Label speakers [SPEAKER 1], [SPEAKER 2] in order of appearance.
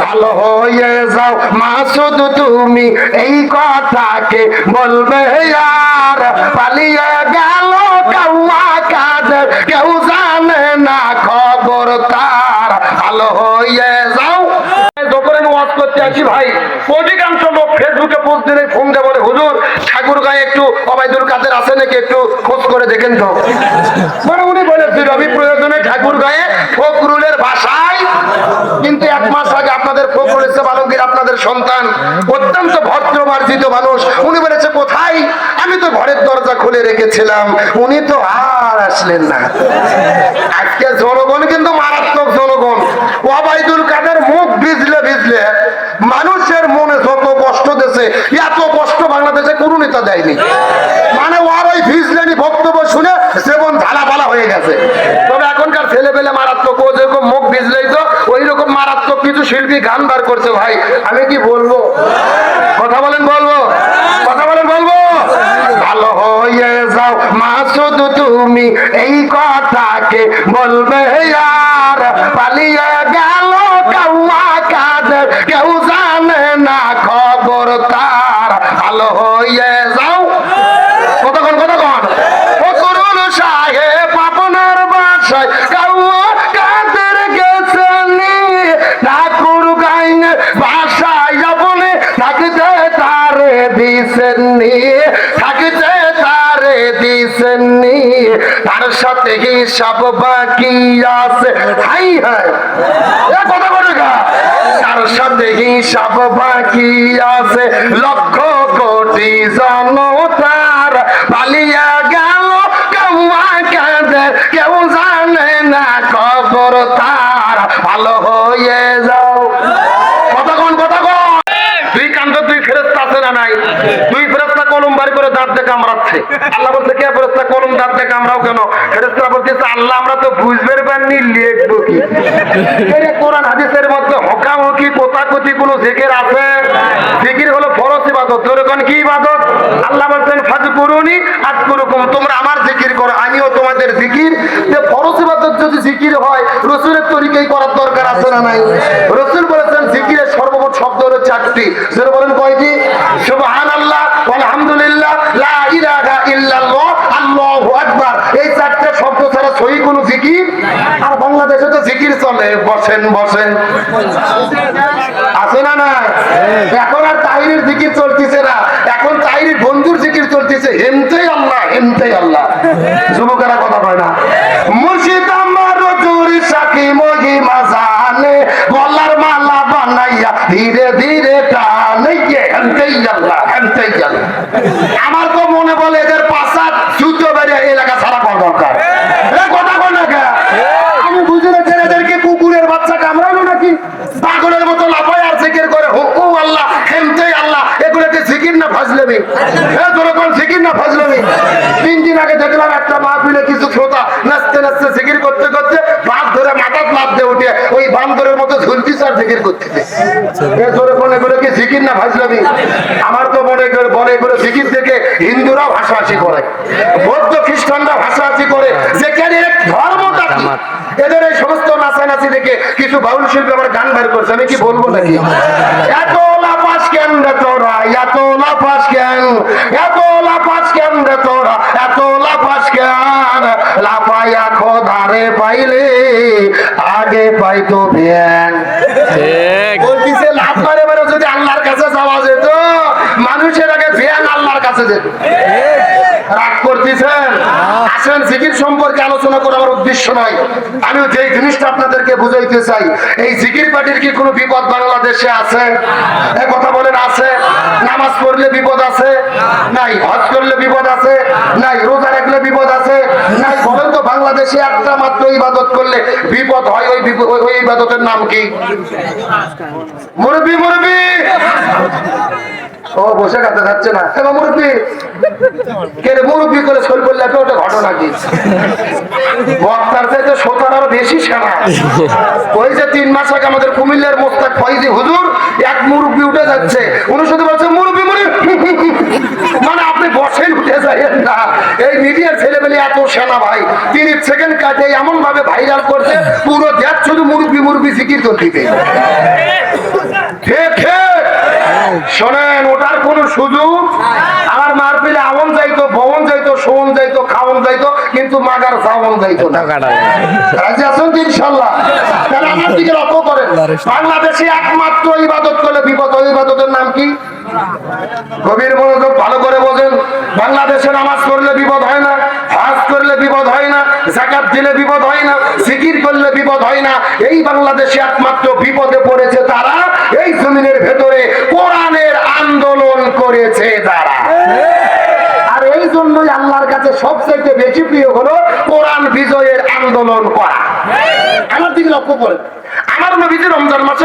[SPEAKER 1] ভালো হয়ে যাও মাসুদ তুমি এই কথাকে বলবে আর পালিয়ে গেল কাউয়া কাদের কেউ জানে না খবর তার ভালো হয়ে যাও। যখন আমি ওয়াজ করতে আসি ভাই অধিকাংশ লোক ফেসবুকে পোস্ট দিলে ফোন দিয়ে বলে হুজুর ঠাকুর গায়ে একটু অবাইদুল কাদের আছে নাকি একটু খোঁজ করে দেখেন তো। মানে উনি বলেছিল আমি প্রয়োজনে ঠাকুর গায়ে ফখরুলের ভাষায়, কিন্তু এক মাস আগে আপনাদের ফখরুল ইসলাম আলমগীর আপনাদের সন্তান অত্যন্ত ভদ্র মার্জিত মানুষ, উনি বলেছে কোথায়, আমি তো ঘরের দরজা খুলে রেখেছিলাম, উনি তো আর আসলেন না। আজকে জনগণ কিন্তু মারাত্মক জনগণ। ওবাইদুল কাদের মুখ ভিজলে ভিজলে মানুষের মনে যত কষ্ট দিয়েছে এত কষ্ট বাংলাদেশে কোনো নেতা দেয়নি। মানে ওর ওই ভিজলেনি বক্তব্য শুনে জীবন ঝালাপালা হয়ে গেছে। তবে এখনকার ছেলে পেলে মারাত্মক, ও যেরকম মুখ ভিজলেই তো ওই রকম মারাত্মক কিছু শিল্পী গান বার করছে ভাই। আমি কি বলবো, কথা বলেন বলবো, কথা বলেন বলবো। ভালো হয়ে যাও মাসুদ তুমি এই কথাকে বলবে আর পালিয়ে গেল কাউয়া কাদের কেউ জানে না খবর তার ভালো হয়ে যাও। কতক্ষণ কতক্ষণ ফখরুল সাহেব আপনার বাসায় কাউয়া কাদের গেছেন ঠাকুর গাইনে বাসায় আপনি থাকতে তারে দিছেননি, থাকতে তারে দিছেননি, তার সাথে হিসাব বাকি আছে। হাই হাই কথা বলে গা, তার সাথে হিসাব বাকি আছে লক্ষ কোটি জনতার পালিয়া গেল কাউয়া কাদের কেউ জানে না খবর তার ভালো হয়ে যাও। কতক্ষণ কতক্ষণ দুই কান্ত দুই ফেরেশতা আছে না নাই? দুই ফেরেশতা কলম বাড়ি করে দাঁত দিয়ে কামড়াচ্ছে। আল্লাহ বলছে কে ফেরেশতা কলম দাঁত দিয়ে কামড়াও কেন? ফেরেশতা বলতেছে আল্লাহ আমরা তো বুঝবে পারিনি লিখবো কি। এই কোরআন হাদিসের মধ্যে হকামকি কোতাকুতি কোন জিকির আছে? জিকির হলো ফরজ ইবাদত। যেরকম কি ইবাদত? আল্লাহ বলছেন ফাযকুরুনি আযকুরুকুম, তোমরা আমার জিকির করো আমিও তোমাদের জিকির। যে ফরজ ইবাদত যদি জিকির হয় রাসূলের তরিকায় করার দরকার আছে না নাই? রাসূল বলেছেন জিকিরের সর্বমোট শব্দ হলো 4টি। যারা বলেন কয়টি? সুবহানাল্লাহ, আলহামদুলিল্লাহ, লা ইলাহা ইল্লাল্লাহ, আল্লাহু আকবার। এই 4টা শব্দ ছাড়া সহি কোনো জিকির। আর বাংলাদেশে তো জিকির চলে বসেন বসেন, আছে না না? এখন আর তাহিরের জিকির চলতেছে না, এখন তাহিরের বন্ধুর জিকির চলতেছে হেমতেই আল্লাহ হেমতেই আল্লাহ। যুবকেরা কথা কয় না। মুর্শিদ আমার চুরি সাকি মহিমা জানে গলার মালা বানাইয়া ধীরে ধীরে টানে হেমতেই আল্লাহ হেমতেই আল্লাহ। আমার তো মনে বলে এদের পাশা জুতো বেরিয়ে এলাকা ছাড়া করা দরকার। কথা কয় না কে? আমি বুঝি না ছেলেদেরকে কুকুরের বাচ্চা কামড়ানো নাকি পাগলের মতো লাফায় আর জিকির করে হুকু আল্লাহ হেমতেই আল্লাহ। এগুলোকে জিকির না ফাজলামি? যখন জিকির না ফাজলামি। 3 দিন আগে দেখলাম একটা মাহফিলে কিছু শ্রোতা নাচতে নাচতে জিকির করতে করতে বাপ ধরে মাথাত লাফ দিয়ে উঠে ওই বান্দরের মতো ঝুলতিস আর জিকির করতেছে। এগুলো কি জিকির না ফাজলামি? আমার তো মনে করে জিকির থেকে হিন্দুরাও হাসাহাসি করে, বৌদ্ধ খ্রিস্টানরা হাসাহাসি করে, যেখানে ধর্মটা কি। এদের এই সমস্ত নাচানাচি দেখে কিছু বাউল শিল্পী আমার গান বের করছে, আমি কি বলবো নাকি? এত লাফাস কেন রে তোরা, এত লাফাস কেন, এত লাফাস কেন রে তোরা, এত লাফাস কেন, লাফাইয়া খোদারে পাইলে আগে পাইতো ধ্যান। বলতেছে লাফ মারে মারে যদি আল্লাহর কাছে যাওয়া যেত মানুষের আগে ধ্যান আল্লাহর কাছে যেত। রাগ করতেছেন? আসেন জিকির সম্পর্কে আলোচনা করার আমার উদ্দেশ্য নয়, আমি যে জিনিসটা আপনাদেরকে বুঝাইতে চাই, এই জিকির পার্টির কি কোনো বিপদ বাংলাদেশে আছে? এই কথা বলেন আছে? নামাজ পড়লে বিপদ আছে নাই? হজ করলে বিপদ আছে নাই? রোজা রাখলে বিপদ আছে নাই? বলেন তো বাংলাদেশে একটা মাত্র ইবাদত করলে বিপদ হয়, ওই ইবাদতের নাম কি? মুরব্বি মুরব্বি ও বসে কাছে যাচ্ছে না। এবার মুরব্বি কে মুরব্বি করে শোল করলে ওটা ঘটনা কি? বক্তার চাইতে শ্রোতার আরো বেশি সেনা। ওই যে 3 মাস আগে আমাদের কুমিল্লার মোস্তাক ফয়জি হুজুর এক মুরব্বি উঠে যাচ্ছে, উনি শুধু বলছে মুরব্বি মুরব্বি, মানে আপনি বসেন উঠে যাবেন না। এই মিডিয়ার ছেলেমেলে এত সেনা ভাই, 30 সেকেন্ড কাটে এমন ভাবে ভাইরাল করছে পুরো দেশ শুধু মুরব্বি মুরব্বি জিকির করতে। শোনেন, ওটার কোন সুযোগ। আমার মারপিলে আমন যাইতো, ভবন যাইতো, শোন যাইতো, খাওন যাইতো, কিন্তু মাগার খাওয়ান যাইতো না। রাজি আছেন তো ইনশাল্লাহ? তাহলে আমার দিকে লক্ষ্য করেন, বাংলাদেশে একমাত্র ইবাদত করলে বিপদ। ওই ইবাদতের নাম কি? গভীর মনোযোগ, ভালো করে বোঝেন। বাংলাদেশে নামাজ পড়লে বিপদ হয় না, হজ করলে বিপদ হয় না, যাকাত দিলে বিপদ হয় না, জিকির করলে বিপদ হয় না। এই বাংলাদেশে একমাত্র বিপদে পড়েছে তারা, এই জমিনের ভেতরে কোরআনের আন্দোলন করেছে যারা। আর এই জন্যই আল্লাহর কাছে সবচেয়ে বেশি প্রিয় হলো কোরআন বিজয়ের আন্দোলন করা। আমার দিকে লক্ষ্য করেন, আমার নবীজি রমজান মাসে